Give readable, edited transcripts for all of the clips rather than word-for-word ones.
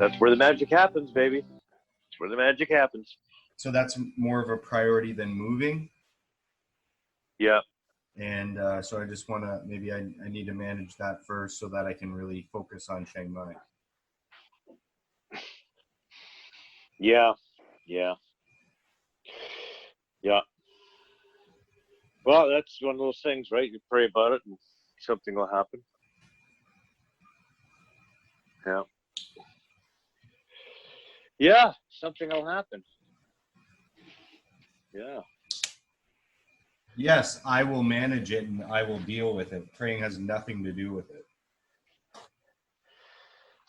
That's where the magic happens, baby. That's where the magic happens. So that's more of a priority than moving. Yeah. And so I just want to, maybe I need to manage that first so that I can really focus on Chiang Mai. Yeah. Yeah. Yeah. Well, that's one of those things, right? You pray about it and something will happen. Yeah. Yeah, something will happen. Yeah. Yes, I will manage it and I will deal with it. Praying has nothing to do with it.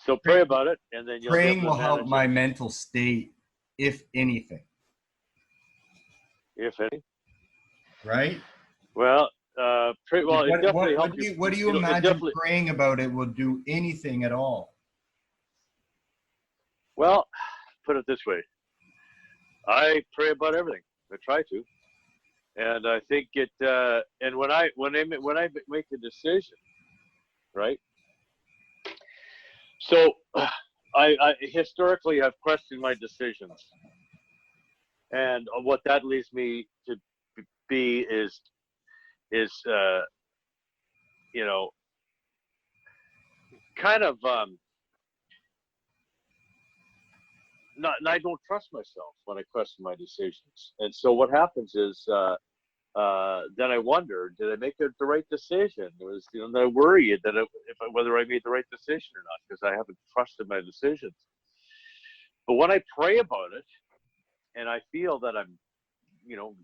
So pray about it, and then you'll Praying be able will to help manage my it, mental state, if anything. if any. Right? Well, pray. Well, it definitely helps you. What do you It imagine definitely. praying about it will do anything at all? Well, put it this way: I pray about everything. I try to, and I think it. And when I make a decision, right? So, I historically have questioned my decisions, and what that leads me to be is you know, kind of not. And I don't trust myself when I question my decisions, and so what happens is. Then I wonder, did I make the right decision? It was, then I worry that whether I made the right decision or not, because I haven't trusted my decisions. But when I pray about it, and I feel that I'm, you know,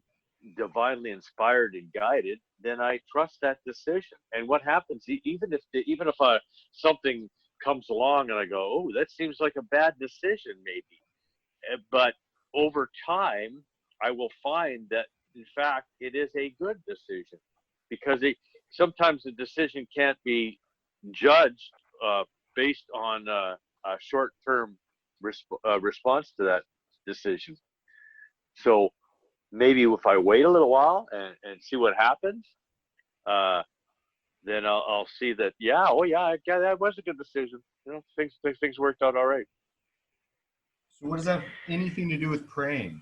divinely inspired and guided, then I trust that decision. And what happens, even if something comes along and I go, oh, that seems like a bad decision, maybe, but over time, I will find that in fact, it is a good decision because sometimes the decision can't be judged based on a short-term response to that decision. So maybe if I wait a little while and see what happens, then I'll see that, that was a good decision. Things worked out all right. So what does that have anything to do with praying?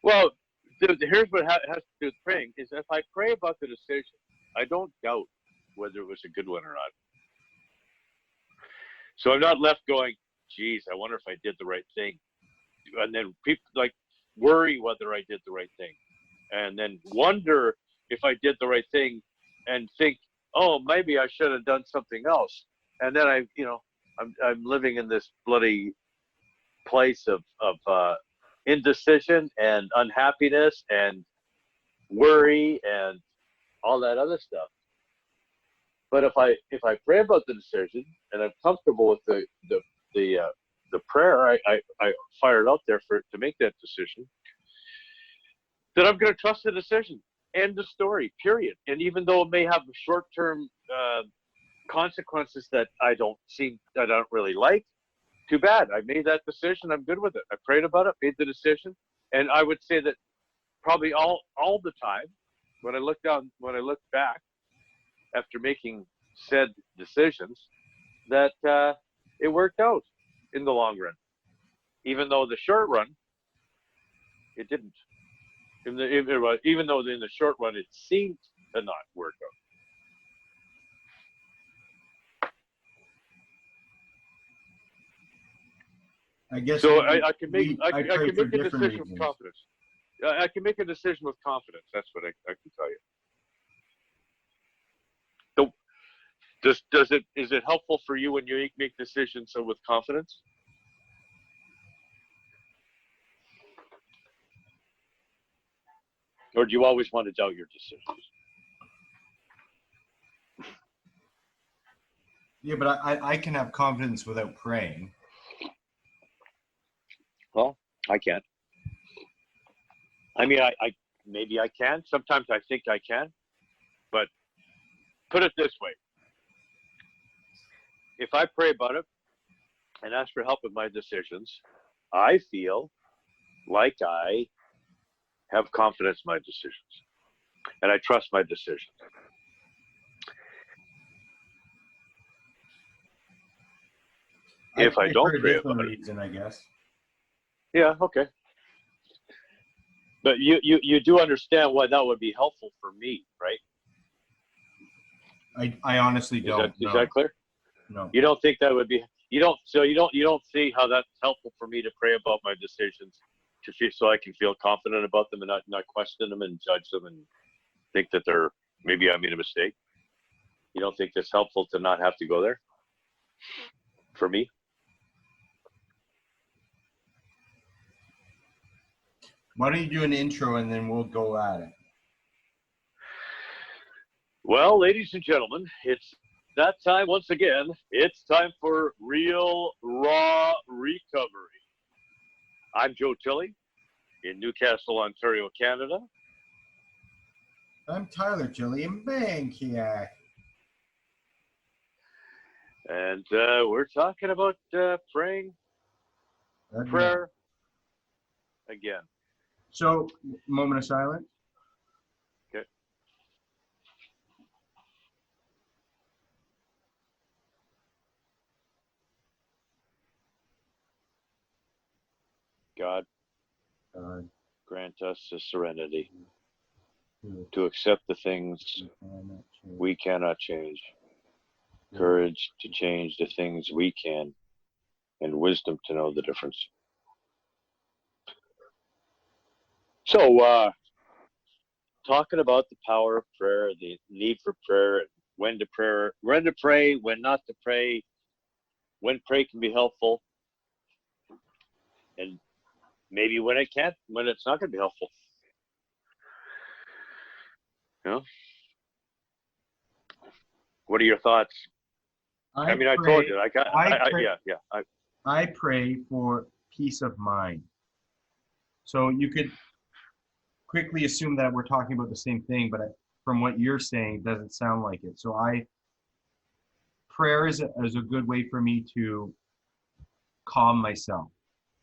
Well, here's what has to do with praying is if I pray about the decision, I don't doubt whether it was a good one or not. So I'm not left going, geez, I wonder if I did the right thing. And then people like worry whether I did the right thing. And then wonder if I did the right thing and think, oh, maybe I should have done something else. And then I'm living in this bloody place of indecision and unhappiness and worry and all that other stuff. But if I pray about the decision and I'm comfortable with the prayer I fired out there to make that decision, then I'm going to trust the decision. End the story. Period. And even though it may have short-term consequences that I don't really like, too bad. I made that decision. I'm good with it. I prayed about it, made the decision, and I would say that probably all the time when I look back after making said decisions, that it worked out in the long run, even though the short run it didn't. Even though in the short run it seemed to not work out. I guess so. I can make a decision reasons. with confidence. I can make a decision with confidence. That's what I can tell you. So, is it helpful for you when you make decisions with confidence? Or do you always want to doubt your decisions? Yeah, but I can have confidence without praying. Well, I can't. I mean, I maybe I can. Sometimes I think I can. But put it this way. If I pray about it and ask for help with my decisions, I feel like I have confidence in my decisions. And I trust my decisions. I if I pray for don't a pray different about it. reason, I guess. Yeah, okay. But you do understand why that would be helpful for me, right? I honestly don't Is know. that clear? No. You don't think that would be you don't see how that's helpful for me to pray about my decisions to feel so I can feel confident about them and not question them and judge them and think that they're maybe I made a mistake. You don't think that's helpful to not have to go there for me? Why don't you do an intro and then we'll go at it? Well, ladies and gentlemen, it's that time once again. It's time for real raw recovery. I'm Joe Tilley in Newcastle, Ontario, Canada. I'm Tyler Gilliam Bankiak. And we're talking about praying, prayer again. So, moment of silence. Okay. God, grant us the serenity to accept the things we cannot change, courage to change the things we can, and wisdom to know the difference. So, talking about the power of prayer, the need for prayer, when to pray, when not to pray, when pray can be helpful, and maybe when it can't, when it's not going to be helpful. You know? What are your thoughts? I told you, I pray for peace of mind. So you could quickly assume that we're talking about the same thing, but from what you're saying, it doesn't sound like it. So prayer is a good way for me to calm myself,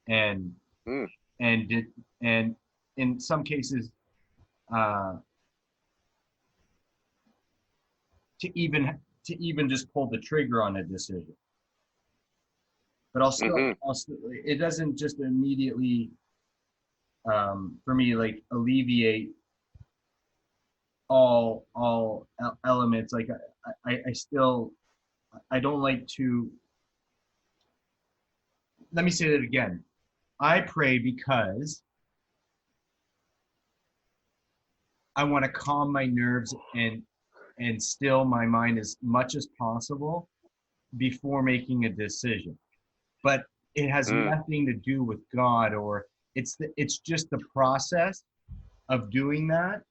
and in some cases, to even just pull the trigger on a decision. But I'll still, it doesn't just immediately, for me, like alleviate all elements. Like I don't like to, let me say that again. I pray because I want to calm my nerves and still my mind as much as possible before making a decision. But it has nothing to do with God, or it's just the process of doing that.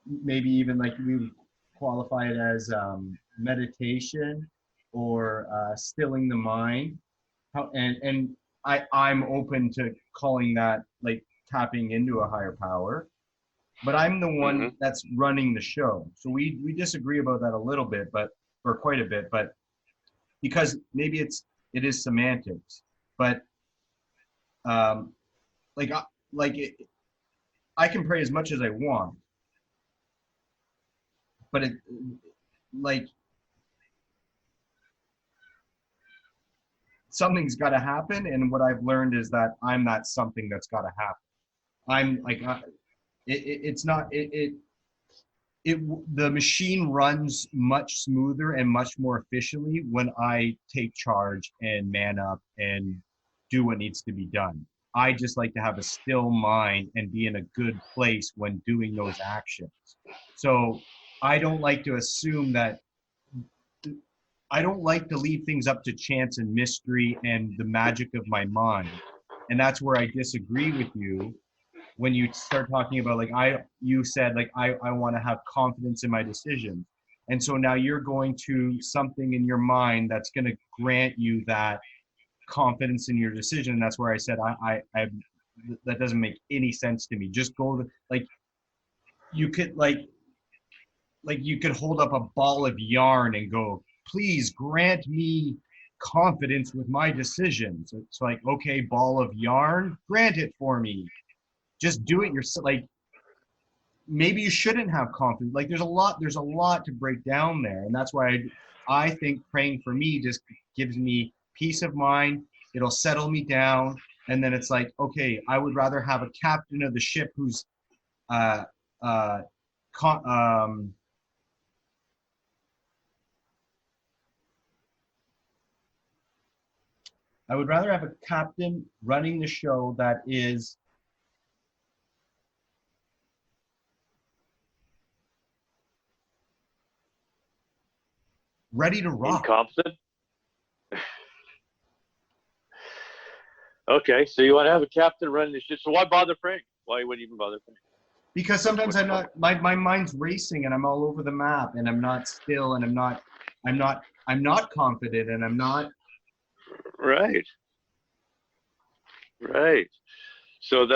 Maybe even like we would qualify it as meditation or stilling the mind. And I'm open to calling that like tapping into a higher power. But I'm the one that's running the show. So we disagree about that a little bit, or quite a bit, but because maybe it is semantics, but I can pray as much as I want, but something's got to happen, and what I've learned is that I'm not something that's got to happen. I'm like the machine runs much smoother and much more efficiently when I take charge and man up and do what needs to be done. I just like to have a still mind and be in a good place when doing those actions. So I don't like to assume that, I don't like to leave things up to chance and mystery and the magic of my mind. And that's where I disagree with you when you start talking about you said I want to have confidence in my decisions. And so now you're going to something in your mind that's going to grant you that confidence in your decision. And that's where I said, I that doesn't make any sense to me. Just go you could you could hold up a ball of yarn and go, please grant me confidence with my decisions. It's like, okay, ball of yarn, grant it for me. Just do it yourself. Like, maybe you shouldn't have confidence. Like, there's a lot to break down there. And that's why I think praying for me just gives me peace of mind. It'll settle me down. And then it's like, okay, I would rather have a captain of the ship who's uh, uh, I would rather have a captain running the show that is ready to rock. Incompetent. Okay, so you want to have a captain running the ship. So why bother praying? Why would you even bother praying? Because sometimes I'm not, my mind's racing and I'm all over the map and I'm not still and I'm not confident and I'm not. Right. Right. So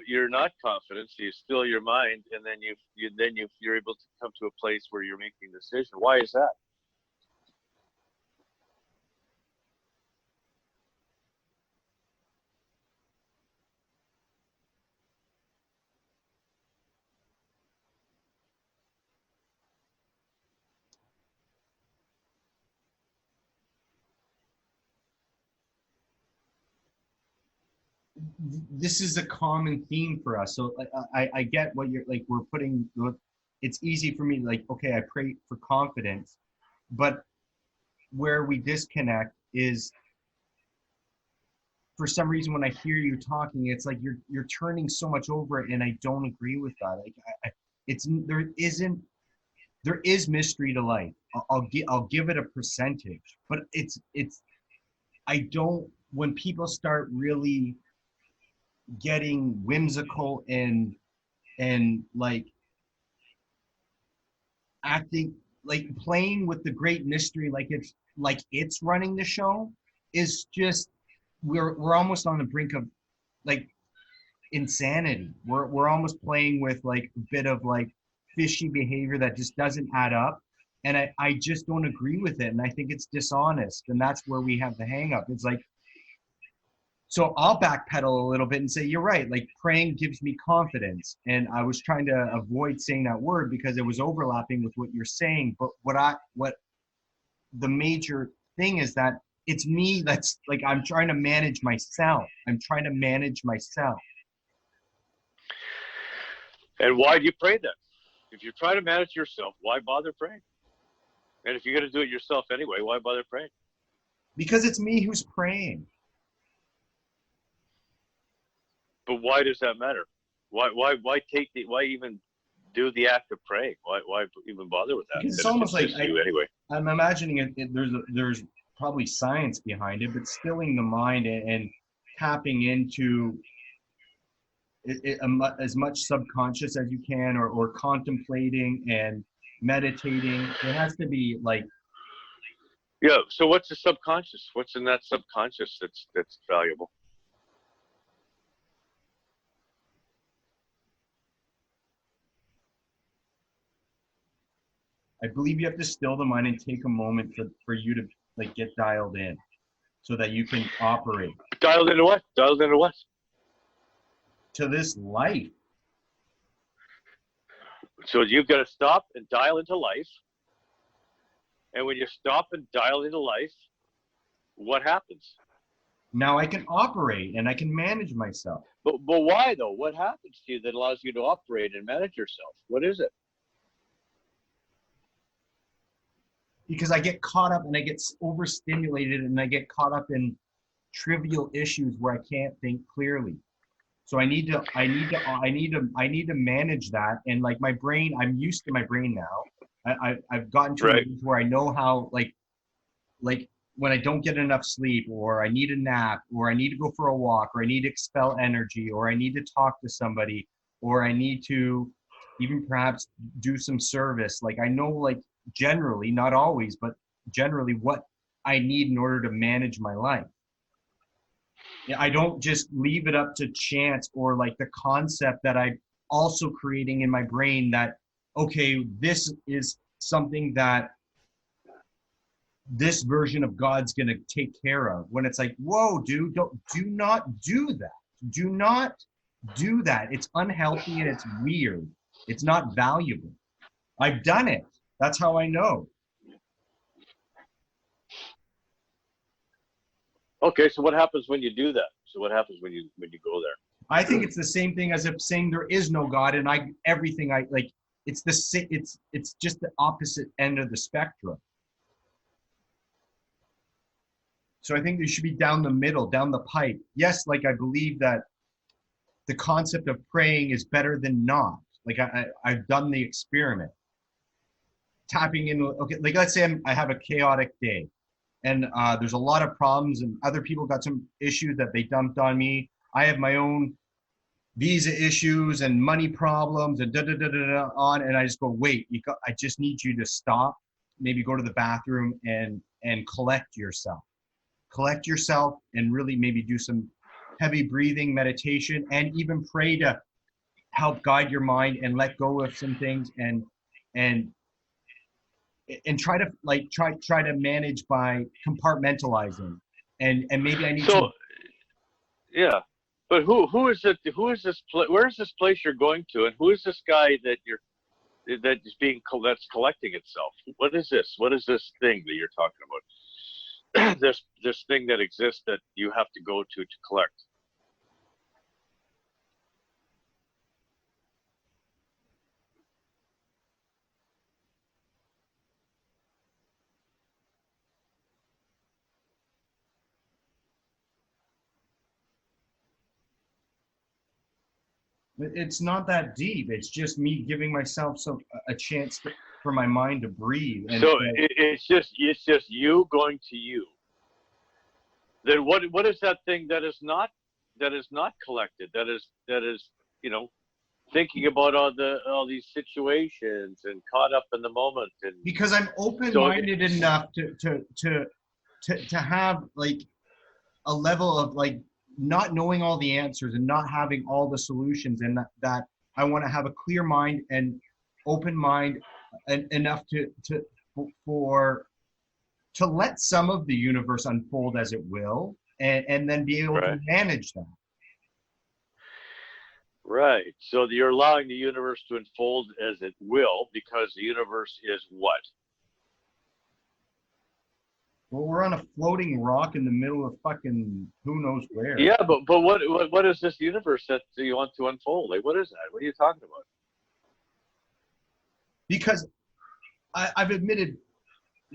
you're not confident, so you still your mind, and then you're able to come to a place where you're making a decision. Why is that? This is a common theme for us. So I get what you're like, we're putting, it's easy for me, like, okay, I pray for confidence, but where we disconnect is for some reason when I hear you talking, it's like you're turning so much over it, and I don't agree with that. Like it's there is mystery to life. I'll give it a percentage, but it's I don't, when people start really getting whimsical and like acting like playing with the great mystery like it's running the show is just we're almost on the brink of like insanity. We're almost playing with like a bit of like fishy behavior that just doesn't add up. And I just don't agree with it. And I think it's dishonest. And that's where we have the hang up. It's like, so I'll backpedal a little bit and say, you're right. Like praying gives me confidence. And I was trying to avoid saying that word because it was overlapping with what you're saying. But what the major thing is that it's me that's like, I'm trying to manage myself. I'm trying to manage myself. And why do you pray then? If you're trying to manage yourself, why bother praying? And if you're going to do it yourself anyway, why bother praying? Because it's me who's praying. But why does that matter? Why even do the act of praying? Why even bother with that? Because it's almost like you anyway. I'm imagining there's probably science behind it, but stilling the mind and tapping into as much subconscious as you can, or contemplating and meditating. It has to be like, yeah. So what's the subconscious? What's in that subconscious that's valuable? I believe you have to still the mind and take a moment for you to like get dialed in so that you can operate. Dialed into what? Dialed into what? To this life. So you've got to stop and dial into life. And when you stop and dial into life, what happens? Now I can operate and I can manage myself. But why though? What happens to you that allows you to operate and manage yourself? What is it? Because I get caught up and I get overstimulated and I get caught up in trivial issues where I can't think clearly. So I need to manage that. And like my brain, I'm used to my brain now. I've gotten to a place where I know how like when I don't get enough sleep, or I need a nap, or I need to go for a walk, or I need to expel energy, or I need to talk to somebody, or I need to even perhaps do some service. Like I know like generally, not always, but generally what I need in order to manage my life. I don't just leave it up to chance or like the concept that I'm also creating in my brain that, okay, this is something that this version of God's going to take care of, when it's like, whoa, dude, do not do that. Do not do that. It's unhealthy and it's weird. It's not valuable. I've done it. That's how I know. Okay, so what happens when you do that? So what happens when you go there? I think it's the same thing as if saying there is no God and everything I like. It's just the opposite end of the spectrum. So I think there should be down the middle, down the pipe. Yes, like I believe that the concept of praying is better than not. Like I've done the experiment. Tapping in, okay, like let's say I have a chaotic day and there's a lot of problems and other people got some issues that they dumped on me. I have my own visa issues and money problems and on, and I just go, wait, I just need you to stop, maybe go to the bathroom and collect yourself and really maybe do some heavy breathing meditation and even pray to help guide your mind and let go of some things and try to try to manage by compartmentalizing and maybe I need So some. yeah, but who is it? Who is this? Where is this place you're going to? And who is this guy that is being that's collecting itself? What is this? What is this thing that you're talking about? This thing that exists that you have to go to collect. It's not that deep. It's just me giving myself a chance for my mind to breathe and So it's just you going to you. Then what is that thing that is not collected? That is thinking about all these situations and caught up in the moment and because I'm so open-minded enough to have like a level of like not knowing all the answers and not having all the solutions and that I want to have a clear mind and open mind enough for to let some of the universe unfold as it will and then be able to right. manage that. Right. So you're allowing the universe to unfold as it will because the universe is what? Well, we're on a floating rock in the middle of fucking who knows where. Yeah, but what is this universe that you want to unfold? Like what is that? What are you talking about? Because I've admitted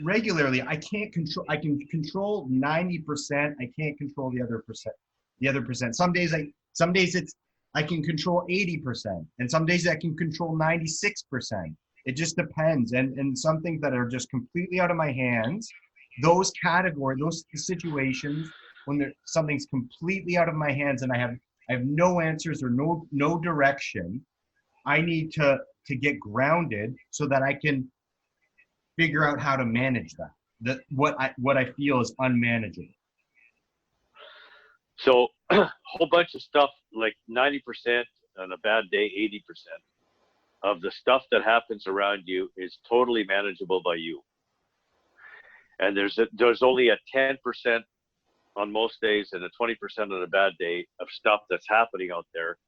regularly I can control 90%. I can't control the other percent. Some days it's I can control 80%, and some days I can control 96%. It just depends. And some things that are just completely out of my hands, those situations when something's completely out of my hands and I have no answers or no direction, I need to get grounded so that I can figure out how to manage that. What I feel is unmanageable. So a whole bunch of stuff like 90% on a bad day, 80% of the stuff that happens around you is totally manageable by you. And there's only a 10% on most days and a 20% on a bad day of stuff that's happening out there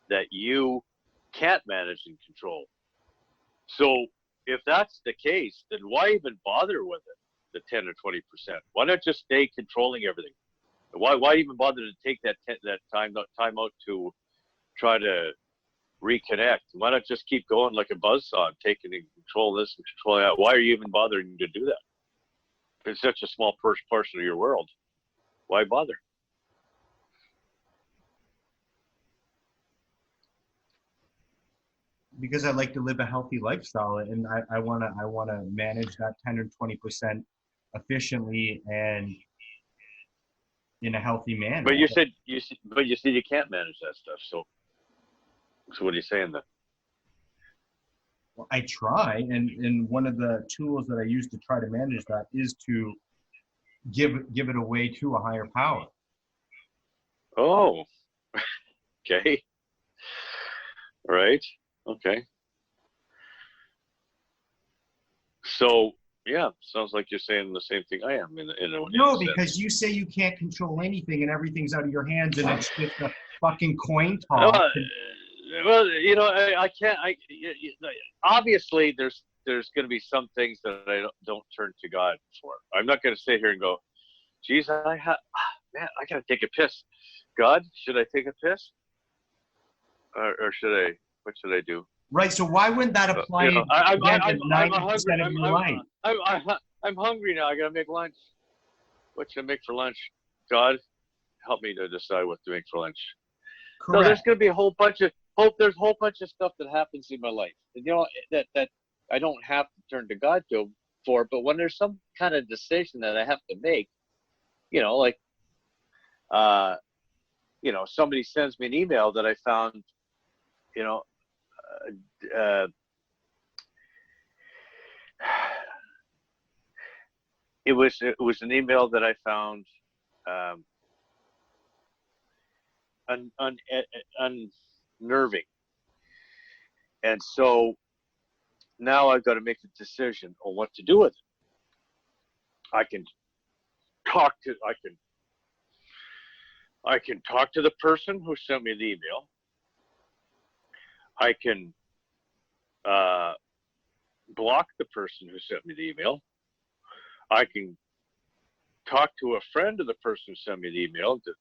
that you can't manage and control. So if that's the case, then why even bother with it? The 10 or 20%. Why not just stay controlling everything? Why even bother to take that time out to try to reconnect? Why not just keep going like a buzzsaw, taking and control this and control that? Why are you even bothering to do that? It's such a small portion of your world. Why bother? Because I like to live a healthy lifestyle and I wanna manage that 10 or 20% efficiently and in a healthy manner. But you said you can't manage that stuff. So what are you saying then? I try, and one of the tools that I use to try to manage that is to give it away to a higher power. Oh, okay, right, okay. So yeah, sounds like you're saying the same thing I am in a No, sense. because you say you can't control anything and everything's out of your hands and it's just a fucking coin Uh, toss. well, I can't. Obviously there's going to be some things that I don't turn to God for. I'm not going to sit here and go, geez, man, I gotta take a piss. God, should I take a piss, or what should I do? Right. So why wouldn't that apply again to I'm 90% hungry. of your life? I'm hungry now. I gotta make lunch. What should I make for lunch? God, help me to decide what to make for lunch. Correct. No, there's gonna be a whole bunch of There's a whole bunch of stuff that happens in my life, that I don't have to turn to God for. But when there's some kind of decision that I have to make, like somebody sends me an email that I found, you know, uh, it was an email that I found um, unnerving, and so now I've got to make a decision on what to do with it. I can talk to the person who sent me the email. I can block the person who sent me the email. I can talk to a friend of the person who sent me the email to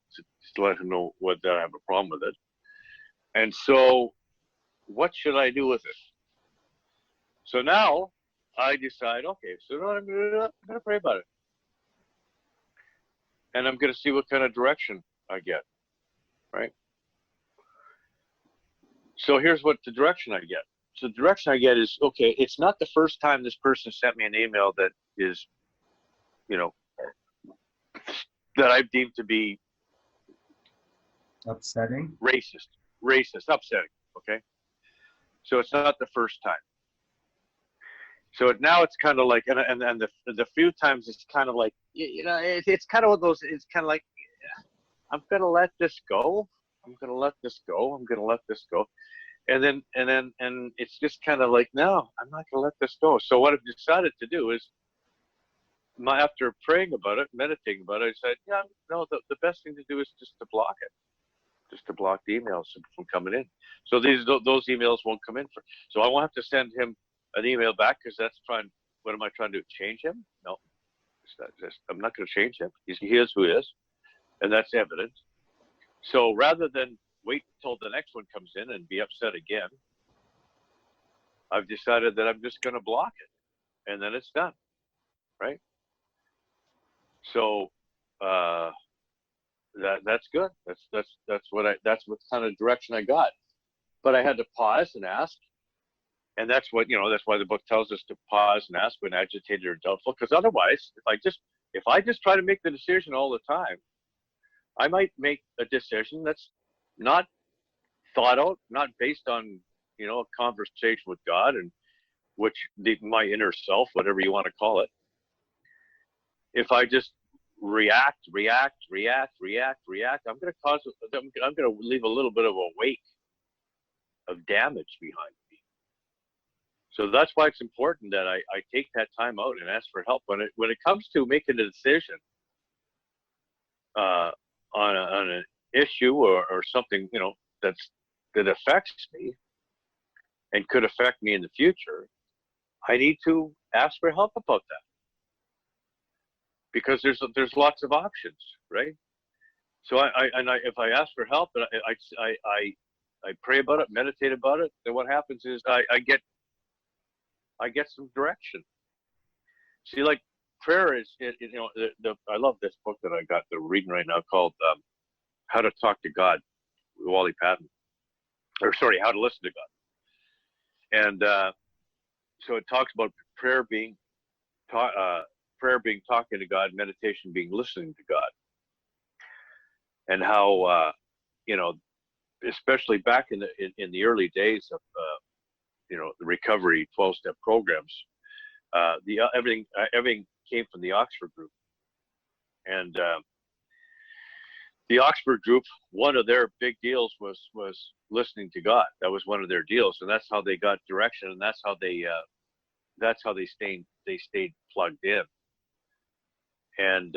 let him know that I have a problem with it. And so, what should I do with it? So now I decide, okay, so I'm going to pray about it. And I'm going to see what kind of direction I get, right? So here's what the direction I get. So the direction I get is, okay, it's not the first time this person sent me an email that is, that I've deemed to be upsetting, racist, upsetting, okay? So it's not the first time. So now it's kind of like, and the few times it's kind of like, it's kind of one of those, it's kind of like, I'm going to let this go. I'm going to let this go. I'm going to let this go. And it's just kind of like, no, I'm not going to let this go. So what I've decided to do is, after praying about it, meditating about it, I said, yeah, no, the best thing to do is just to block it, just to block the emails from coming in. So those emails won't come in. So I won't have to send him an email back, because what am I trying to do? Change him? No, I'm not going to change him. He is who he is, and that's evident. So rather than wait until the next one comes in and be upset again, I've decided that I'm just going to block it, and then it's done, right? So that's good. That's what kind of direction I got. But I had to pause and ask, and that's why the book tells us to pause and ask when agitated or doubtful, because otherwise, if I just try to make the decision all the time, I might make a decision that's not thought out, not based on a conversation with God, and my inner self, whatever you want to call it. If I just react, I'm going to leave a little bit of a wake of damage behind me. So that's why it's important that I take that time out and ask for help when it comes to making a decision on an issue or something that affects me and could affect me in the future. I need to ask for help about that, because there's lots of options, right? So if I ask for help and I pray about it, meditate about it, then what happens is I get some direction. See, like prayer is, I love this book that I got the reading right now called How to Talk to God, Wally Patton, How to Listen to God, and so it talks about prayer being talking to God, meditation being listening to God, and how especially back in the early days of the recovery 12-step programs, everything came from the Oxford group, and the Oxford group, one of their big deals was listening to God. That was one of their deals, and that's how they got direction, and that's how they stayed plugged in. And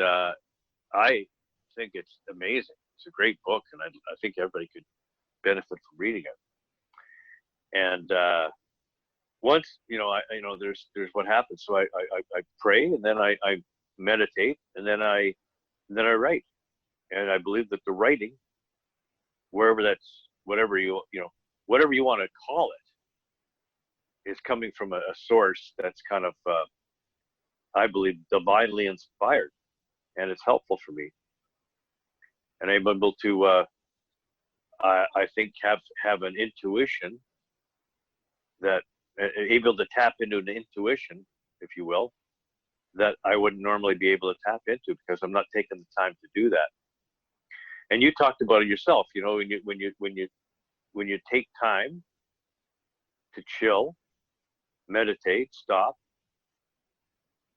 I think it's amazing. It's a great book, and I think everybody could benefit from reading it. And once there's what happens. So I pray, and then I meditate, and then I And then I write, and I believe that the writing, wherever that's, whatever whatever you want to call it, is coming from a source that's kind of, I believe, divinely inspired, and it's helpful for me. And I'm able to, I think, have an intuition that, able to tap into an intuition, if you will, that I wouldn't normally be able to tap into because I'm not taking the time to do that. And you talked about it yourself, when you take time to chill, meditate, stop,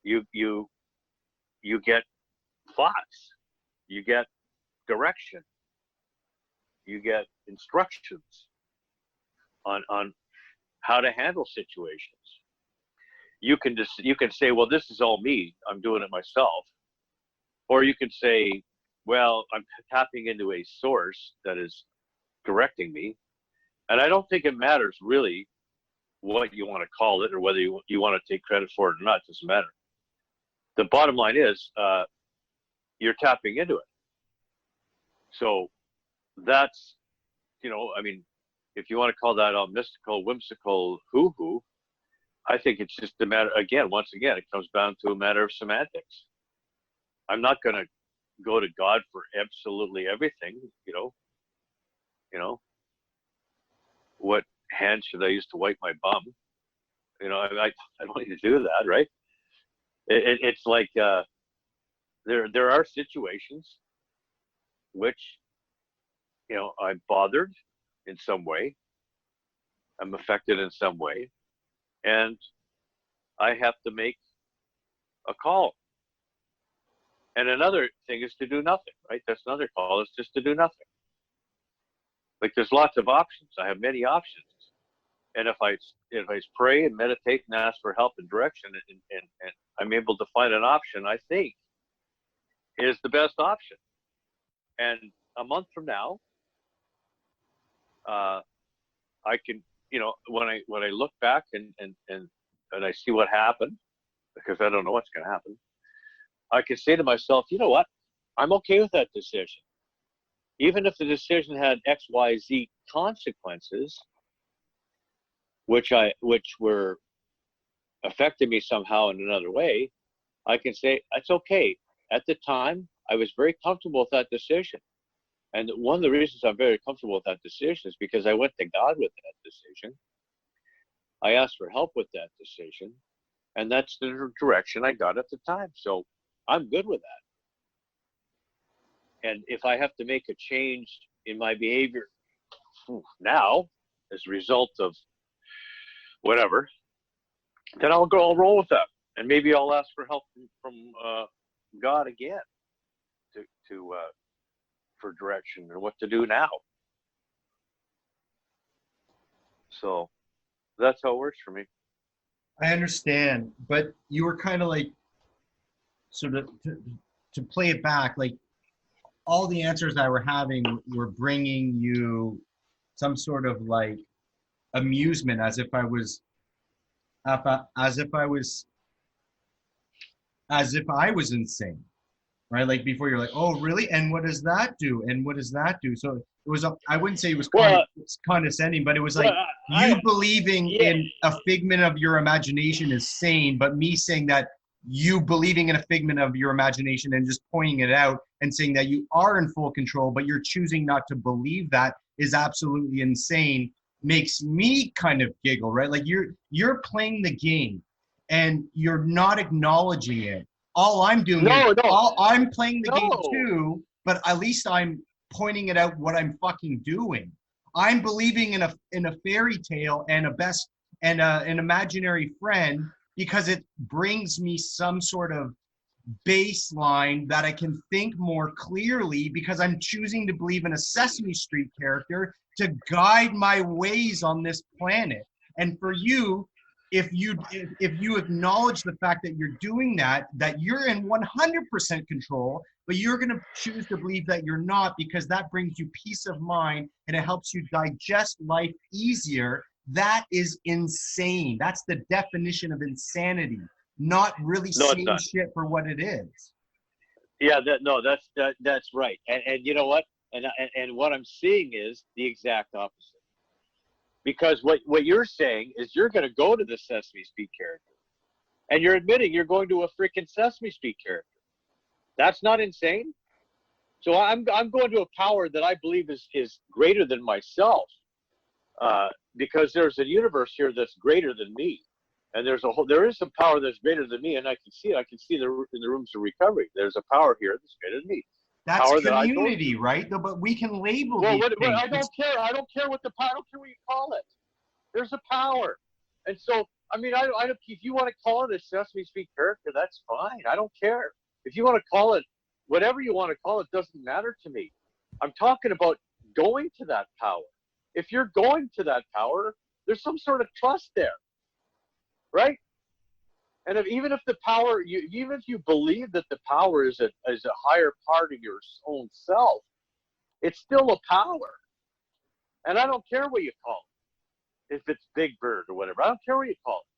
you get thoughts, you get direction, you get instructions on how to handle situations. You can say, well, this is all me, I'm doing it myself. Or you can say, well, I'm tapping into a source that is directing me. And I don't think it matters really what you want to call it or whether you want to take credit for it or not. It doesn't matter. The bottom line is, you're tapping into it. So that's, if you want to call that a mystical, whimsical hoo-hoo, I think it's just a matter, once again, it comes down to a matter of semantics. I'm not going to go to God for absolutely everything, what hand should I use to wipe my bum? I don't need to do that, right? It's like, there are situations which, I'm bothered in some way, I'm affected in some way, and I have to make a call. And another thing is to do nothing, right? That's another call, is just to do nothing. Like, there's lots of options. I have many options. And if I pray and meditate and ask for help and direction, and I'm able to find an option I think is the best option. And a month from now, I can, when I look back and I see what happened, because I don't know what's going to happen, I can say to myself, you know what? I'm okay with that decision. Even if the decision had X, Y, Z consequences, which were affecting me somehow in another way, I can say, it's okay. At the time, I was very comfortable with that decision. And one of the reasons I'm very comfortable with that decision is because I went to God with that decision. I asked for help with that decision. And that's the direction I got at the time. So I'm good with that. And if I have to make a change in my behavior now as a result of whatever, then I'll roll with that. And maybe I'll ask for help from God again for direction and what to do now. So that's how it works for me. I understand, but you were kind of like, sort of to play it back, like all the answers I were having were bringing you some sort of like amusement, as if I was insane, right? Like before, you're like, oh really? And what does that do? And what does that do? So it was, I wouldn't say it was condescending, but it was like you believing in a figment of your imagination is sane, but me saying that you believing in a figment of your imagination and just pointing it out and saying that you are in full control, but you're choosing not to believe that is absolutely insane, makes me kind of giggle, right? Like you're playing the game and you're not acknowledging it. All I'm doing I'm playing the game too, but at least I'm pointing it out what I'm fucking doing. I'm believing in a fairy tale and an imaginary friend because it brings me some sort of baseline that I can think more clearly, because I'm choosing to believe in a Sesame Street character to guide my ways on this planet. And for you, if you acknowledge the fact that you're doing that you're in 100% control, but you're going to choose to believe that you're not, because that brings you peace of mind and it helps you digest life easier, that is insane. That's the definition of insanity, not really seeing shit for what it is. Yeah, that's right. And you know what? And what I'm seeing is the exact opposite. Because what you're saying is you're going to go to the Sesame Street character, and you're admitting you're going to a freaking Sesame Street character. That's not insane. So I'm going to a power that I believe is greater than myself, because there's a universe here that's greater than me, and there is some power that's greater than me, and I can see it. I can see in the rooms of recovery. There's a power here that's greater than me. That's Power that I go community, to. right? No, but we can label Well, these things. I don't care. I don't care what the power. I don't care what you call it. There's a power, and so I mean, I don't. If you want to call it a Sesame Street character, that's fine. I don't care. If you want to call it whatever you want to call it, doesn't matter to me. I'm talking about going to that power. If you're going to that power, there's some sort of trust there, right? And even if the power, even if you believe that the power is a higher part of your own self, it's still a power. And I don't care what you call it, if it's Big Bird or whatever. I don't care what you call it.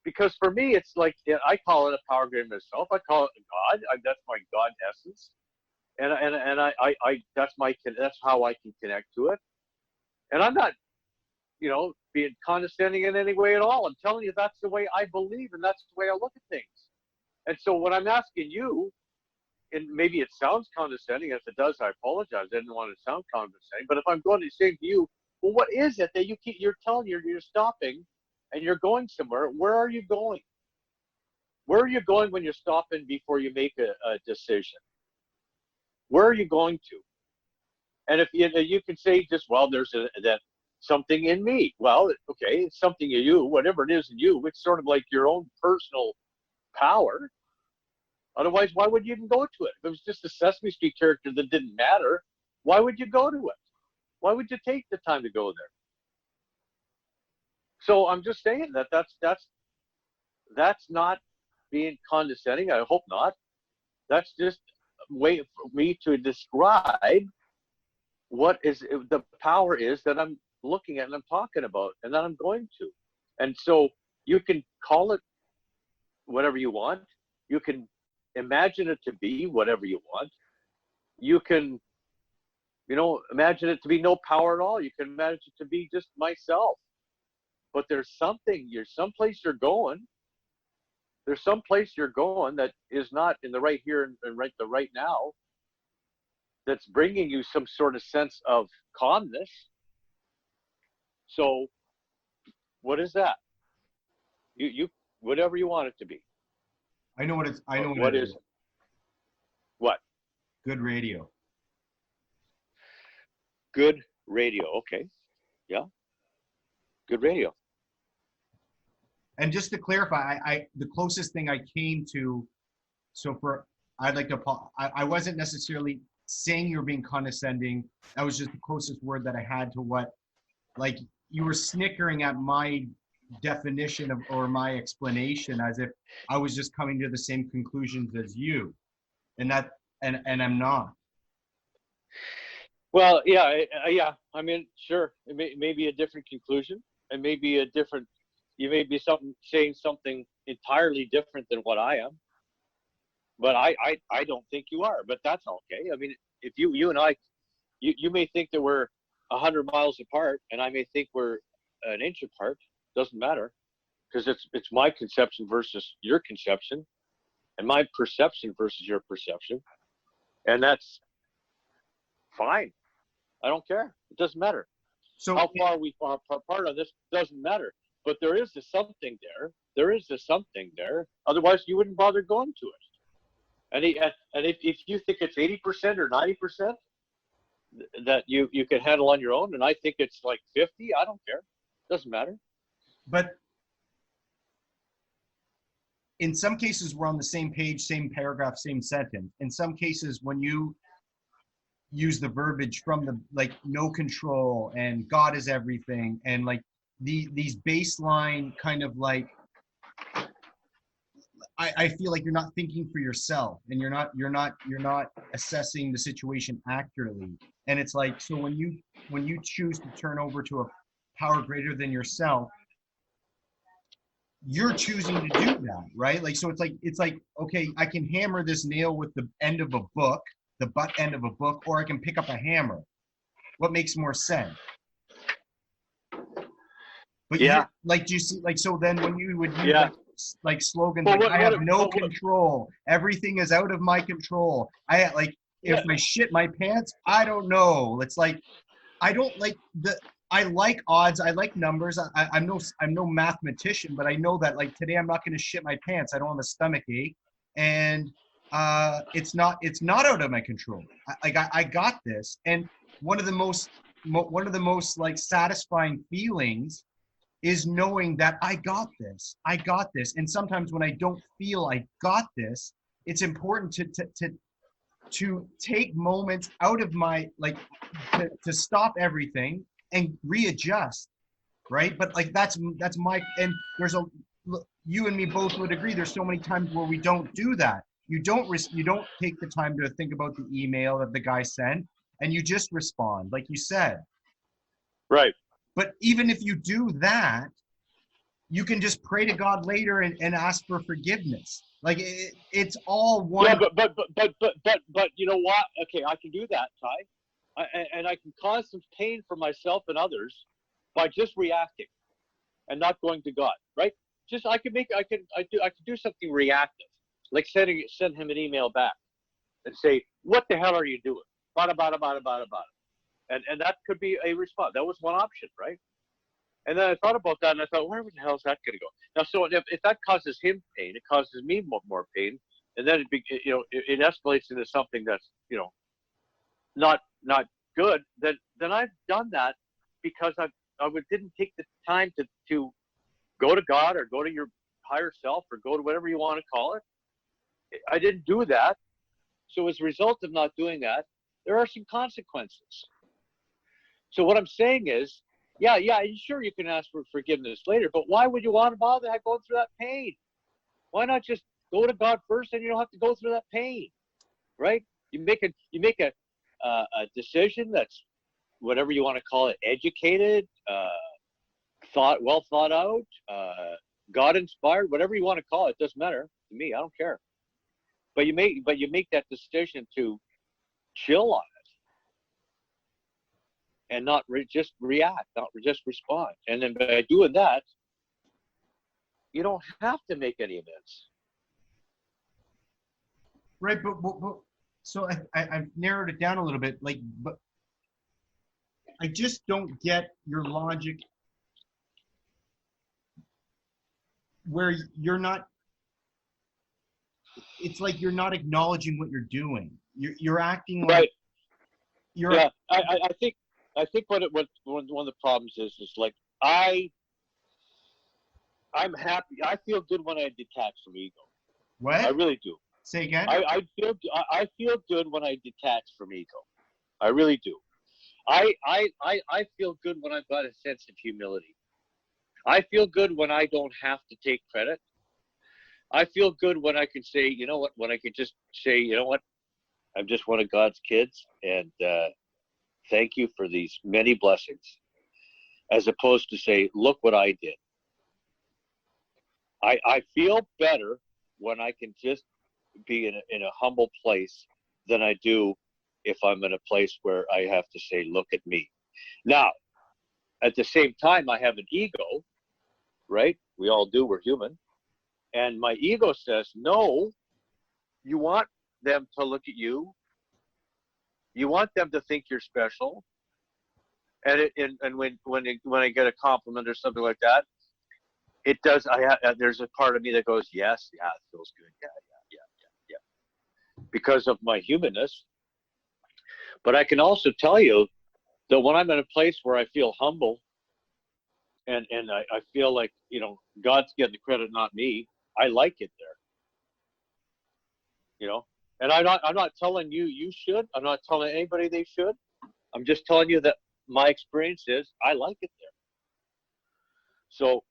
Because for me, it's like, I call it a power greater than myself. I call it God. That's my God essence. And that's how I can connect to it. And I'm not, being condescending in any way at all. I'm telling you, that's the way I believe, and that's the way I look at things. And so what I'm asking you, and maybe it sounds condescending. If it does, I apologize. I didn't want to sound condescending. But if I'm going to say to you, well, what is it that you're telling you're stopping and you're going somewhere? Where are you going? Where are you going when you're stopping before you make a decision? Where are you going to? And if you can say just, well, there's that something in me. Well, okay, it's something in you, whatever it is in you. It's sort of like your own personal power. Otherwise, why would you even go to it? If it was just a Sesame Street character that didn't matter, why would you go to it? Why would you take the time to go there? So I'm just saying that's not being condescending. I hope not. That's just a way for me to describe what is the power is that I'm looking at and I'm talking about and that I'm going to. And so you can call it whatever you want. You can imagine it to be whatever you want. You can, imagine it to be no power at all. You can imagine it to be just myself. But there's someplace you're going. There's someplace you're going that is not in the right here and right now. That's bringing you some sort of sense of calmness. So, what is that? You whatever you want it to be. I know what it's. I know what it is. What? Good radio. Good radio. Okay. Yeah. Good radio. And just to clarify, the closest thing I came to, I'd like to, I wasn't necessarily saying you were being condescending. That was just the closest word that I had to what, like, you were snickering at my definition or my explanation as if I was just coming to the same conclusions as you, and I'm not. Well, yeah. I mean, sure, it may be a different conclusion, and maybe a different. You may be saying something entirely different than what I am, but I don't think you are. But that's okay. I mean, if you and I, you may think that we're 100 miles apart, and I may think we're an inch apart. Doesn't matter, because it's my conception versus your conception, and my perception versus your perception, and that's fine. I don't care. It doesn't matter. So how far we are apart on this doesn't matter. But there is a something there. There is a something there. Otherwise, you wouldn't bother going to it. And if you think it's 80% or 90% that you can handle on your own, and I think it's like 50, I don't care. Doesn't matter. But in some cases, we're on the same page, same paragraph, same sentence. In some cases, when you use the verbiage from the, like, no control and God is everything, and like these baseline kind of like, I feel like you're not thinking for yourself, and you're not assessing the situation accurately. And it's like, so when you choose to turn over to a power greater than yourself, you're choosing to do that, right? Like, so it's like, okay, I can hammer this nail with the end of a book, the butt end of a book, or I can pick up a hammer. What makes more sense? But Yeah. you're like, do you see, like, so then when you would use Yeah. like slogans But like, what, I have no but what, control, everything is out of my control. I like, if yeah. I shit my pants, I don't know. It's like, I don't like I like odds. I like numbers. I'm no mathematician, but I know that like today I'm not going to shit my pants. I don't have a stomach ache, and it's not out of my control. I got this, and one of the one of the most like satisfying feelings is knowing that I got this. I got this. And sometimes when I don't feel I got this, it's important to take moments out of my like to stop everything and readjust, right? But like that's my, and there's a, you and me both would agree there's so many times where we don't do that. You don't take the time to think about the email that the guy sent, and you just respond like you said. Right. But even if you do that, you can just pray to God later and ask for forgiveness. Like it's all Yeah, one. but you know what? Okay, I can do that, Ty, and I can cause some pain for myself and others by just reacting and not going to God, right? Just I could do something reactive, like send him an email back and say, "What the hell are you doing?" Bada bada bada bada bada, and that could be a response. That was one option, right? And then I thought about that, and I thought, where the hell is that going to go? Now, so if that causes him pain, it causes me more pain, and then it escalates into something that's not good. Then I've done that because didn't take the time to go to God or go to your higher self or go to whatever you want to call it. I didn't do that, so as a result of not doing that, there are some consequences. So what I'm saying is, yeah, sure you can ask for forgiveness later, but why would you want to bother going through that pain? Why not just go to God first, and you don't have to go through that pain, right? You make a decision that's whatever you want to call it, educated, well thought out, God inspired, whatever you want to call it. Doesn't matter to me. I don't care. But you make that decision to chill on it and not just react, not just respond. And then by doing that, you don't have to make any amends. Right, but so I've narrowed it down a little bit. Like, but I just don't get your logic where you're not. It's like you're not acknowledging what you're doing. You're acting like Right. you're. Yeah. I think what one of the problems is like I'm happy. I feel good when I detach from ego. I What? really do. Say again. I feel good when I detach from ego. I really do. I feel good when I've got a sense of humility. I feel good when I don't have to take credit. I feel good when I can say, you know what, when I can just say, you know what, I'm just one of God's kids, and thank you for these many blessings, as opposed to say, look what I did. I feel better when I can just be in a humble place than I do if I'm in a place where I have to say, look at me. Now, at the same time, I have an ego, right? We all do, we're human. And my ego says, no, you want them to look at you. You want them to think you're special. And when I get a compliment or something like that, it does. There's a part of me that goes, yes, yeah, it feels good. Yeah, because of my humanness. But I can also tell you that when I'm in a place where I feel humble and I feel like, God's getting the credit, not me, I like it there, you know. And I'm not telling you should. I'm not telling anybody they should. I'm just telling you that my experience is I like it there. So,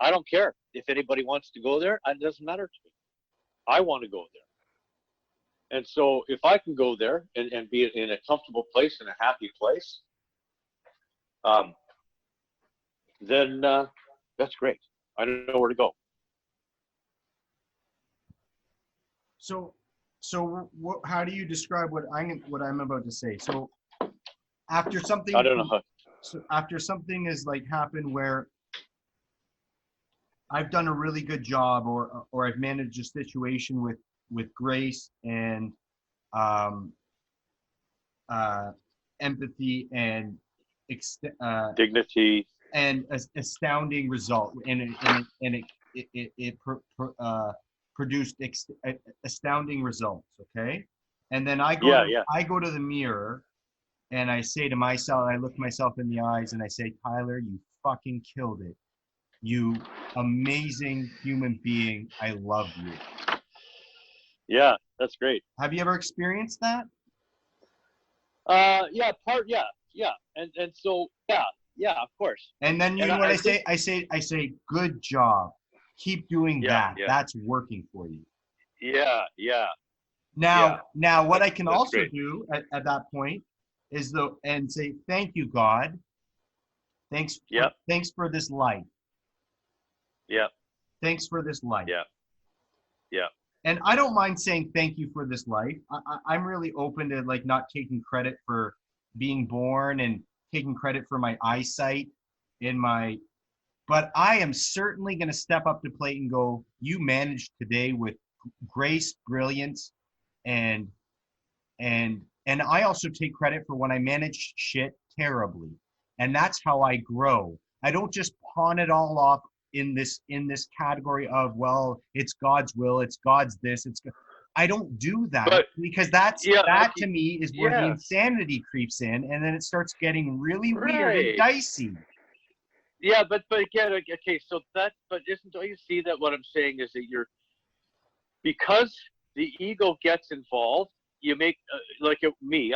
I don't care if anybody wants to go there. It doesn't matter to me. I want to go there. And so if I can go there and be in a comfortable place, in a happy place, then that's great. I know where to go. So how do you describe what I'm about to say? So after I don't know how. after something is like happened where I've done a really good job, or I've managed a situation with grace and um, empathy and Dignity. and astounding result, and it produced astounding results. Okay, and then Yeah, yeah. I go to the mirror and I say to myself, I look myself in the eyes and I say, Tyler, you fucking killed it. You amazing human being. I love you. Yeah, that's great. Have you ever experienced that? Yeah, yeah, yeah, and so yeah, of course. And then you And know what I I think, say? I say, good job. Keep doing yeah, that. yeah, That's working for you. yeah, yeah, yeah. Now what I can That's also great. do at that point is and say, thank you, God. Yep, Thanks for this life. yep, Thanks for this life. yeah, yeah. And I don't mind saying thank you for this life. I'm really open to like not taking credit for being born and taking credit for my eyesight in my, but I am certainly going to step up to plate and go, you managed today with grace, brilliance, and and I also take credit for when I manage shit terribly. And that's how I grow. I don't just pawn it all off in this category of, well, it's God's will, it's God's this, I don't do that, But because yeah, that to me is where the yeah, insanity creeps in, and then it starts getting really weird and right. dicey. Yeah, but again, okay. So but don't you see that what I'm saying is that because the ego gets involved, you make like me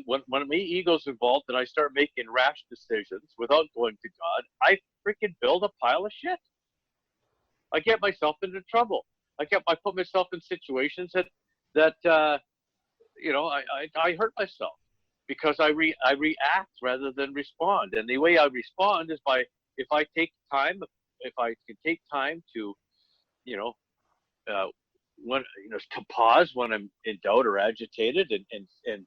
when my ego's involved and I start making rash decisions without going to God, I freaking build a pile of shit. I get myself into trouble. I put myself in situations that I hurt myself because I react rather than respond. And the way I respond is by if I take time, if I can take time to you know uh, when to pause when I'm in doubt or agitated, and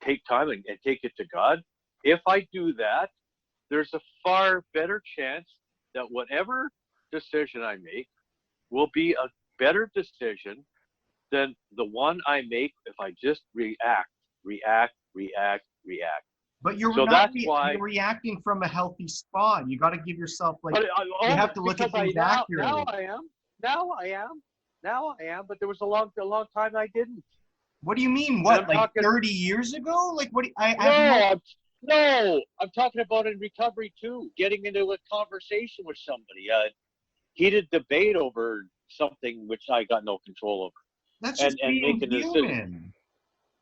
take time and take it to God. If I do that, there's a far better chance that whatever decision I make will be a better decision than the one I make if I just react. But you're So not that's why. you're reacting from a healthy spot. You got to give yourself like, But you have to look because at I things accurately. now I am. But there was a long time I didn't. What do you mean? And What, I'm like talking. 30 years ago? Like, what? I No, have no. I'm talking about in recovery too. Getting into a conversation with somebody, heated debate over something which I got no control over, That's and just being making a decision. human.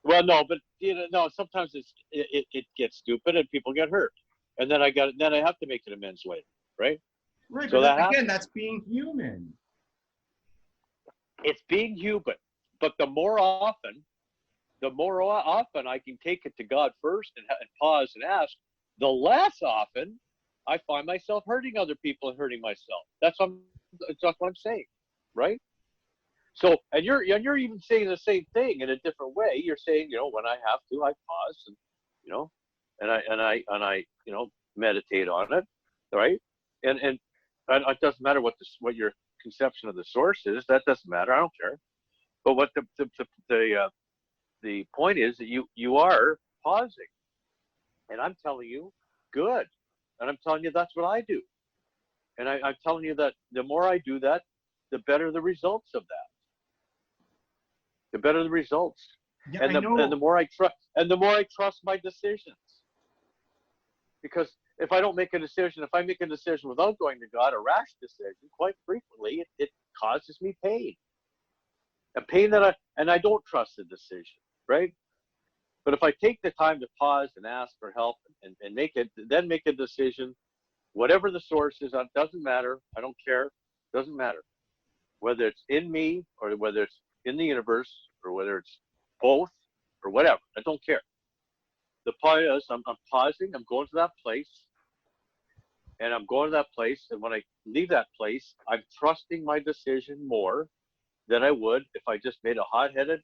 Well, no, but no. Sometimes it gets stupid and people get hurt, and then I have to make an amends later, right? Right, So but that again, happens. that's being human. It's being human, but the more often I can take it to God first and pause and ask, the less often I find myself hurting other people and hurting myself. That's what I'm saying, right? So, and you're even saying the same thing in a different way. You're saying, when I have to, I pause and you know, and I meditate on it, right? And it doesn't matter what your conception of the source is. That doesn't matter. I don't care. But what the point is that you are pausing, and I'm telling you, good, and I'm telling you that's what I do, and I'm telling you that the more I do that, the better the results of that, the better the results, Yeah, and I the know. more I trust, and the more I trust my decisions, because if I don't make a decision, if I make a decision without going to God, a rash decision, quite frequently it causes me pain, a pain and I don't trust the decision, right? But if I take the time to pause and ask for help and make a decision, whatever the source is, it doesn't matter. I don't care. It doesn't matter whether it's in me or whether it's in the universe or whether it's both or whatever. I don't care. The point is, I'm pausing. I'm going to that place, and I'm going to that place. And when I leave that place, I'm trusting my decision more than I would if I just made a hot-headed,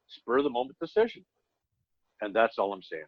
spur of the moment decision. And that's all I'm saying.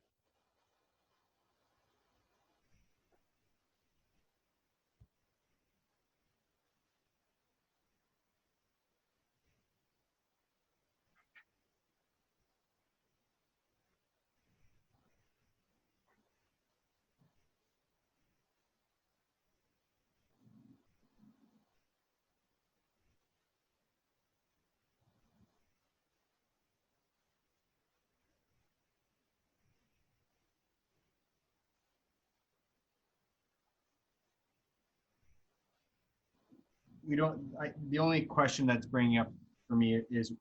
The only question that's bringing up for me is,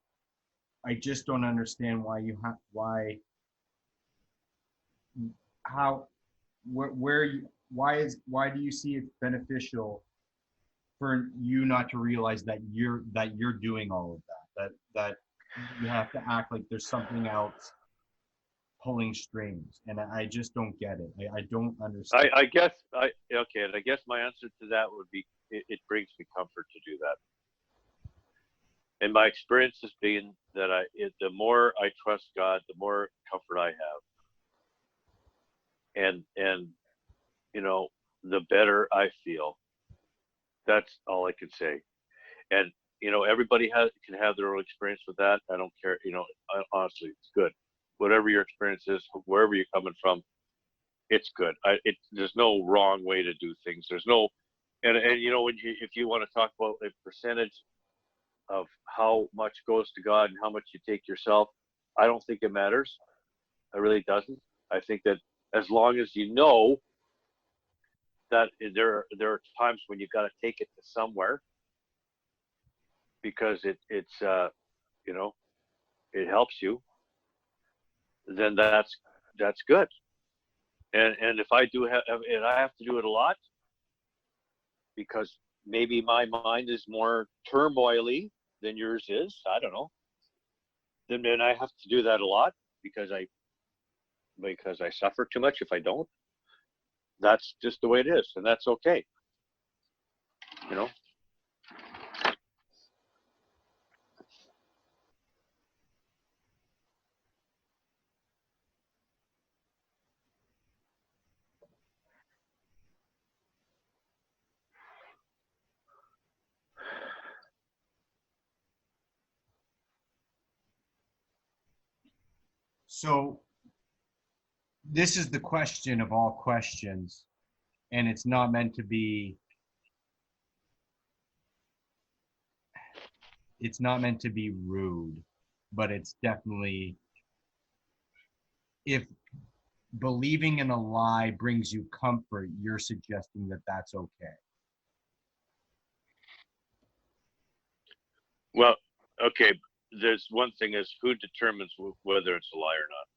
I just don't understand why you have, how, why do you see it beneficial for you not to realize that you're doing all of that you have to act like there's something else pulling strings, and I just don't get it. I don't understand. I guess okay, and I guess my answer to that would be it brings me comfort to do that. And my experience has been that the more I trust God, the more comfort I have, and you know, the better I feel. That's all I can say. And you know, everybody can have their own experience with that. I don't care. You know, honestly, it's good. Whatever your experience is, wherever you're coming from, it's good. There's no wrong way to do things. There's no, and you know, if you want to talk about a percentage of how much goes to God and how much you take yourself, I don't think it matters. It really doesn't. I think that as long as you know that there are times when you've got to take it to somewhere because it's you know, it helps you, then that's good. And if I do have, and I have to do it a lot because maybe my mind is more turmoily than yours is, I don't know, then I have to do that a lot because I suffer too much if I don't. That's just the way it is, and that's okay. You know. So this is the question of all questions, and it's not meant to be, rude, but it's definitely, if believing in a lie brings you comfort, you're suggesting that that's okay. Well, okay. There's one thing is who determines whether it's a lie or not.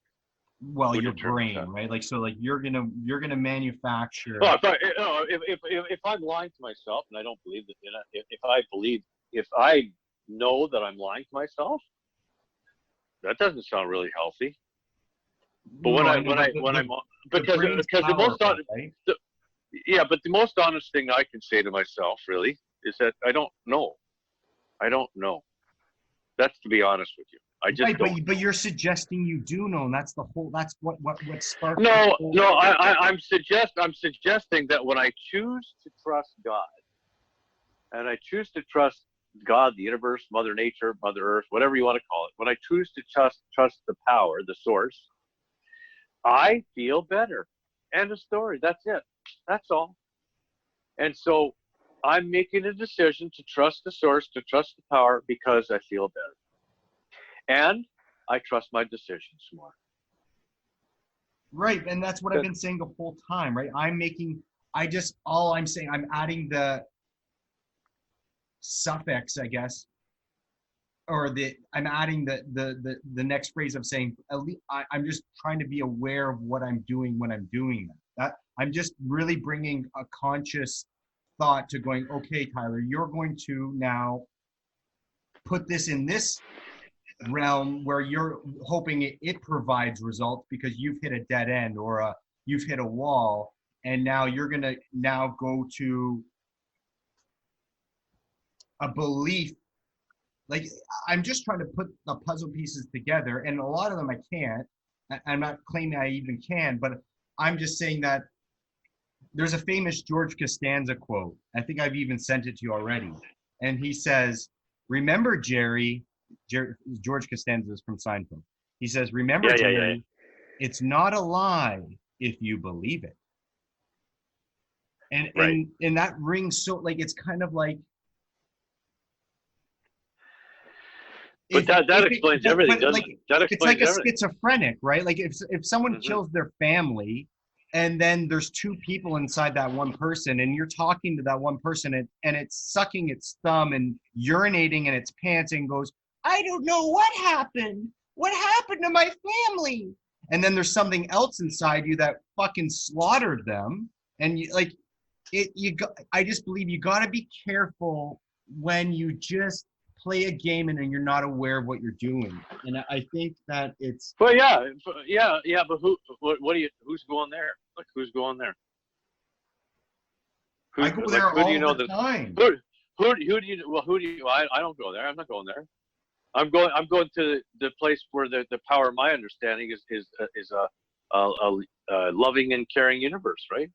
Well, your brain, that? Right? Like, so like you're gonna manufacture. Oh, if I'm lying to myself and I don't believe that, if I know that I'm lying to myself, that doesn't sound really healthy. But because the most honest, right? But the most honest thing I can say to myself really is that I don't know. That's to be honest with you. I just right, don't. But you're suggesting you do know, and that's what sparks. No, I'm suggesting that when I choose to trust God, and I choose to trust God, the universe, Mother Nature, Mother Earth, whatever you want to call it, when I choose to trust the power, the source, I feel better. End of story. That's it. That's all. And so I'm making a decision to trust the source, to trust the power because I feel better. And I trust my decisions more. Right. And that's what I've been saying the whole time, right? I'm adding the suffix, I guess, or I'm adding the next phrase of saying, at least I'm just trying to be aware of what I'm doing when I'm doing that. I'm just really bringing a conscious thought to going, okay, Tyler, you're going to now put this in this realm where you're hoping it provides results because you've hit a dead end or you've hit a wall, and now you're gonna now go to a belief. Like, I'm just trying to put the puzzle pieces together, and a lot of them I can't. I'm not claiming I even can, but I'm just saying that there's a famous George Costanza quote. I think I've even sent it to you already. And he says, remember, Jerry, George Costanza is from Seinfeld. He says, remember, Yeah, yeah, yeah. Jerry, it's not a lie if you believe it. And Right. and that rings so, like, it's kind of like, But that explains everything, but doesn't like, it? That it's like explains a everything. schizophrenic, right? Like, if someone Hmm. kills their family, and then there's two people inside that one person, and you're talking to that one person, and it's sucking its thumb and urinating in its pants and goes, I don't know what happened to my family, and then there's something else inside you that fucking slaughtered them, and you like it. I just believe you got to be careful when you just play a game and then you're not aware of what you're doing. And I think that it's, Well, yeah. But what do you? Who's going there? Like, who's going there? I Who, go like, there who do you all know the that? time. Who do you? Well, who do you? I don't go there. I'm not going there. I'm going to the place where the power of my understanding is a loving and caring universe, right?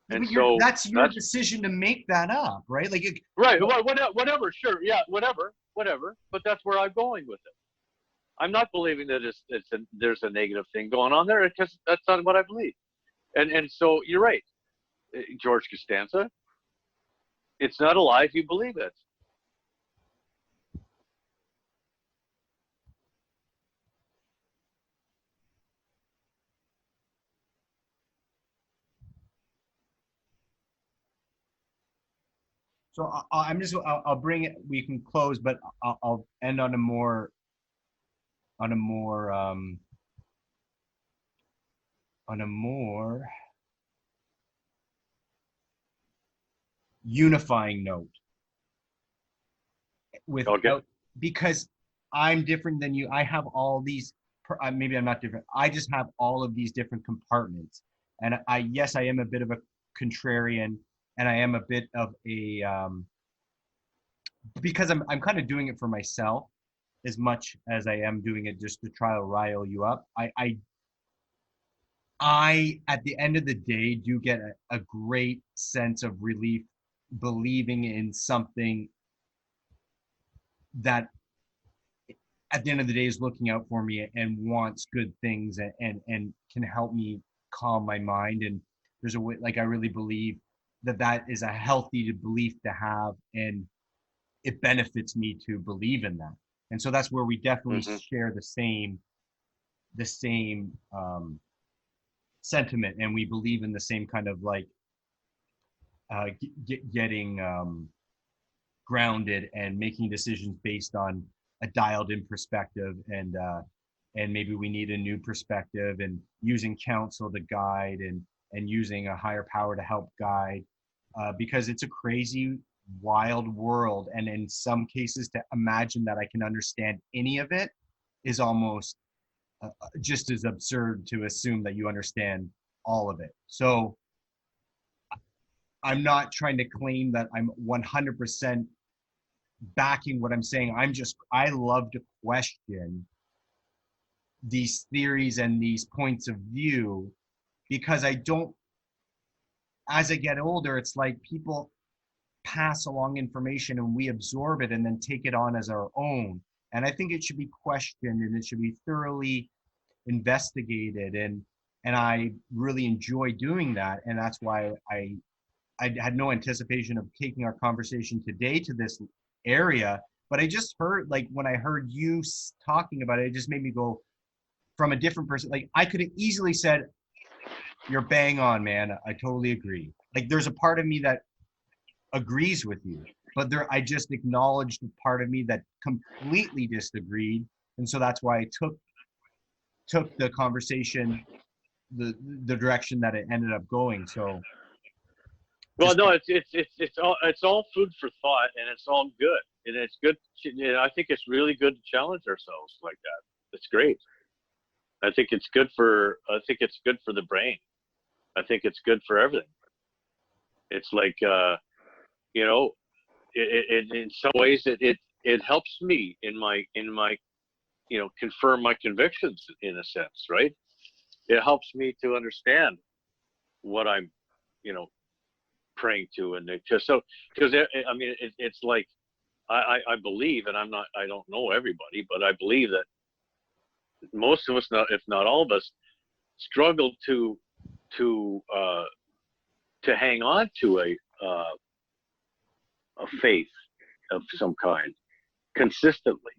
Yeah, And but so that's your that's decision to make that up, right? Like, right. Whatever. Sure. Yeah. Whatever. But that's where I'm going with it. I'm not believing that there's a negative thing going on there because that's not what I believe. And so you're right, George Costanza. It's not a lie if you believe it. so I'm just, I'll bring it, we can close, but I'll end on a more, on a more, on a more unifying note Okay. without, because I'm different than you. I have all these, maybe I'm not different. I just have all of these different compartments. And yes, I am a bit of a contrarian, and I am a bit of a, because I'm kind of doing it for myself as much as I am doing it just to try to rile you up. I at the end of the day do get a great sense of relief believing in something that at the end of the day is looking out for me and wants good things, and can help me calm my mind. And there's a way, like, I really believe that that is a healthy belief to have, and it benefits me to believe in that. And so that's where we definitely Hmm. share the same sentiment, and we believe in the same kind of, like, getting grounded and making decisions based on a dialed in perspective, and maybe we need a new perspective, and using counsel to guide, and using a higher power to help guide, because it's a crazy wild world, and in some cases to imagine that I can understand any of it is almost just as absurd to assume that you understand all of it. So I'm not trying to claim that I'm 100% backing what I'm saying. I love to question these theories and these points of view, because I don't, as I get older, it's like people pass along information and we absorb it and then take it on as our own. And I think it should be questioned and it should be thoroughly investigated. And I really enjoy doing that. And that's why I had no anticipation of taking our conversation today to this area, but I just heard, like, when I heard you talking about it, it just made me go from a different person. Like, I could have easily said, you're bang on, man. I totally agree. Like, there's a part of me that agrees with you, but I just acknowledged a part of me that completely disagreed. And so that's why I took the conversation the direction that it ended up going. So Well, just, no, it's all food for thought, and it's all good, and it's good. I think it's really good to challenge ourselves like that. It's great. I think it's good for the brain. I think it's good for everything. It's like, you know, in some ways it helps me in my, you know, confirm my convictions in a sense, right? It helps me to understand what I'm, you know, praying to. And just so, because I mean, it's like, I believe, and I don't know everybody, but I believe that most of us, not if not all of us, struggle to hang on to a faith of some kind consistently,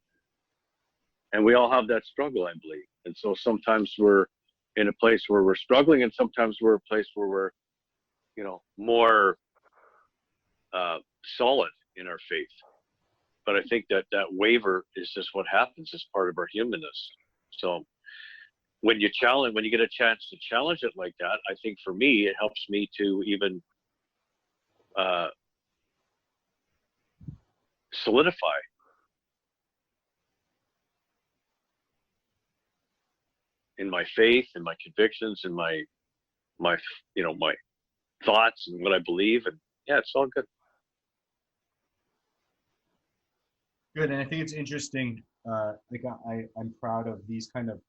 and we all have that struggle, I believe. And so sometimes we're in a place where we're struggling, and sometimes we're a place where we're, you know, more solid in our faith. But I think that waver is just what happens as part of our humanness. So when you get a chance to challenge it like that, I think for me, it helps me to even solidify in my faith and my convictions and my, you know, my thoughts and what I believe. And yeah, it's all good. Good, and I think it's interesting. Like I'm proud of these kind of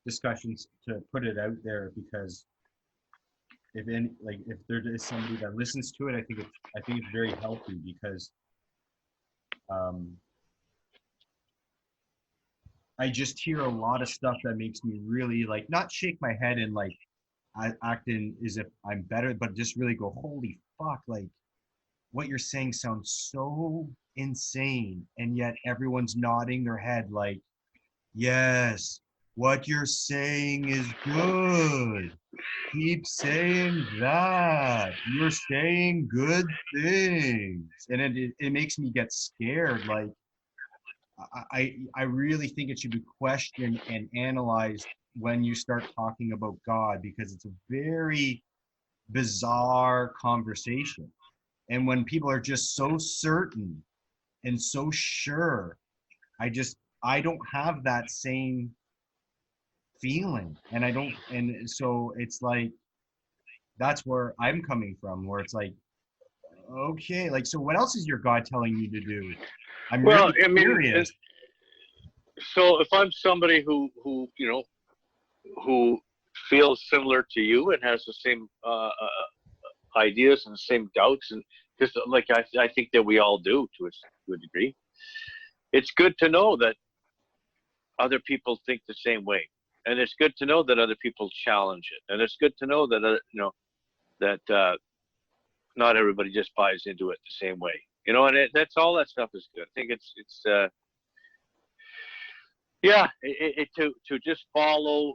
discussions to put it out there, because if there is somebody that listens to it, I think it's very healthy, because I just hear a lot of stuff that makes me really like not shake my head and like acting as if I'm better, but just really go, holy fuck, like what you're saying sounds so insane, and yet everyone's nodding their head like, yes, what you're saying is good. Keep saying that. You're saying good things. And it makes me get scared. Like, I really think it should be questioned and analyzed when you start talking about God, because it's a very bizarre conversation. And when people are just so certain and so sure, I don't have that same feeling. And so it's like, that's where I'm coming from, where it's like, okay, like, so what else is your God telling you to do? I'm Well, really I mean, curious. so if I'm somebody who you know, who feels similar to you and has the same ideas and the same doubts, and just like I think that we all do to a degree, it's good to know that other people think the same way, and it's good to know that other people challenge it, and it's good to know that you know, that not everybody just buys into it the same way, you know, and that's all, that stuff is good. I think it's yeah, to just follow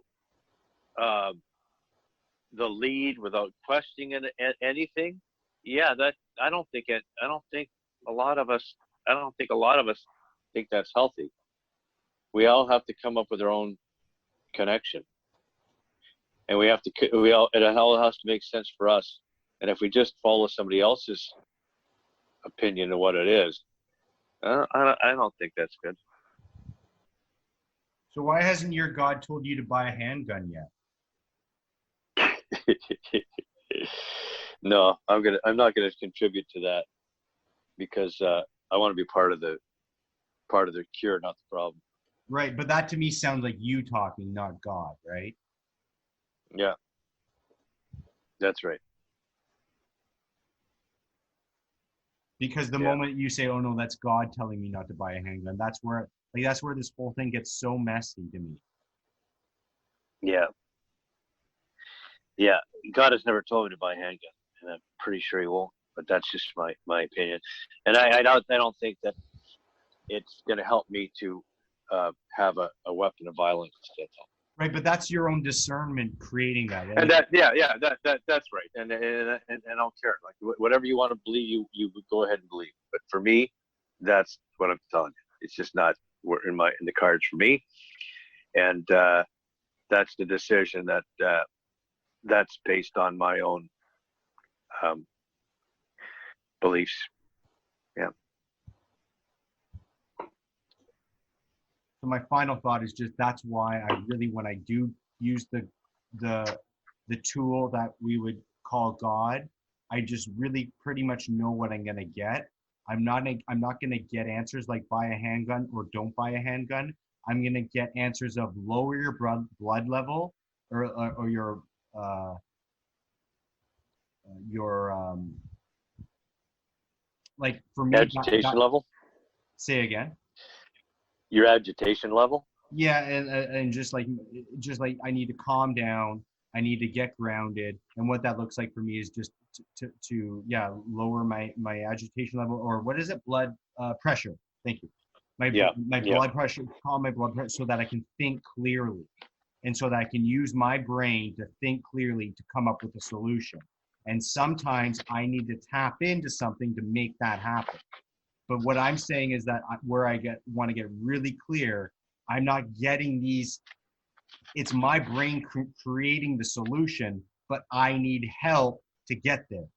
uh, the lead without questioning anything. Yeah, that I don't think a lot of us I don't think a lot of us think that's healthy. We all have to come up with our own connection, and it all has to make sense for us. And if we just follow somebody else's opinion of what it is, I don't think that's good. So why hasn't your God told you to buy a handgun yet? No, I'm not gonna contribute to that, because I want to be part of the cure, not the problem. Right, but that to me sounds like you talking, not God, right? Yeah, that's right. Because the Yeah, moment you say, "Oh no, that's God telling me not to buy a handgun," that's where this whole thing gets so messy to me. yeah, yeah. God has never told me to buy a handgun, and I'm pretty sure He won't. But that's just my opinion, and I don't think that it's going to help me to have a weapon of violence. That's all. Right, but that's your own discernment creating that. And Like, yeah, that's right. And I don't care. Like whatever you want to believe, you go ahead and believe. But for me, that's what I'm telling you. It's just not in the cards for me, and that's the decision that's based on my own um, beliefs. Yeah. so my final thought is just that's why I really, when I do use the the tool that we would call God. I just really pretty much know what I'm gonna get. I'm not gonna get answers like buy a handgun or don't buy a handgun. I'm gonna get answers of lower your blood level or your like for me Agitation level? say again. Your agitation level? Yeah, and just like I need to calm down. I need to get grounded, and what that looks like for me is just to yeah lower my agitation level, or what is it, blood pressure. Thank you. Yeah. My Yeah. blood pressure, calm my blood pressure, so that I can think clearly, and so that I can use my brain to think clearly to come up with a solution. And sometimes I need to tap into something to make that happen. But what I'm saying is that where I want to get really clear, I'm not getting these. It's my brain creating the solution, but I need help to get there.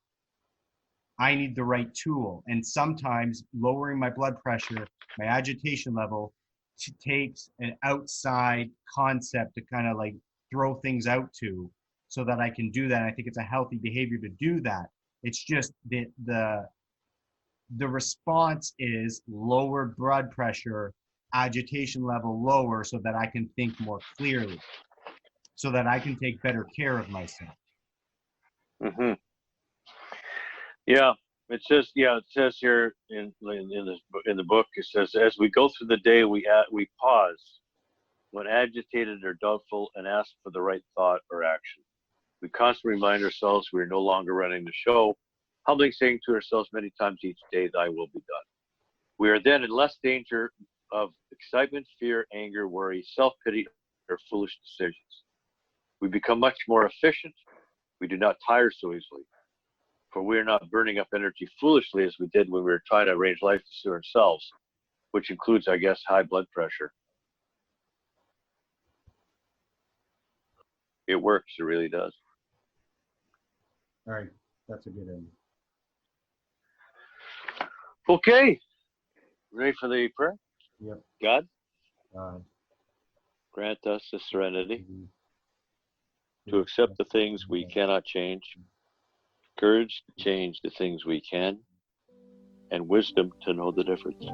I need the right tool. And sometimes lowering my blood pressure, my agitation level, takes an outside concept to kind of like throw things out to so that I can do that. And I think it's a healthy behavior to do that. It's just the response is lower blood pressure, agitation level lower, so that I can think more clearly, so that I can take better care of myself. Mm-hmm. Yeah. It says here in the book, it says, as we go through the day, we pause when agitated or doubtful and ask for the right thought or action. We constantly remind ourselves we are no longer running the show, humbly saying to ourselves many times each day, thy will be done. We are then in less danger of excitement, fear, anger, worry, self-pity, or foolish decisions. We become much more efficient. We do not tire so easily, for we are not burning up energy foolishly as we did when we were trying to arrange life to suit ourselves, which includes, I guess, high blood pressure. It works. It really does. All right, that's a good end. Okay. Ready for the prayer? Yep. God, Uh, grant us the serenity to accept the things we cannot change, courage to change the things we can, and wisdom to know the difference.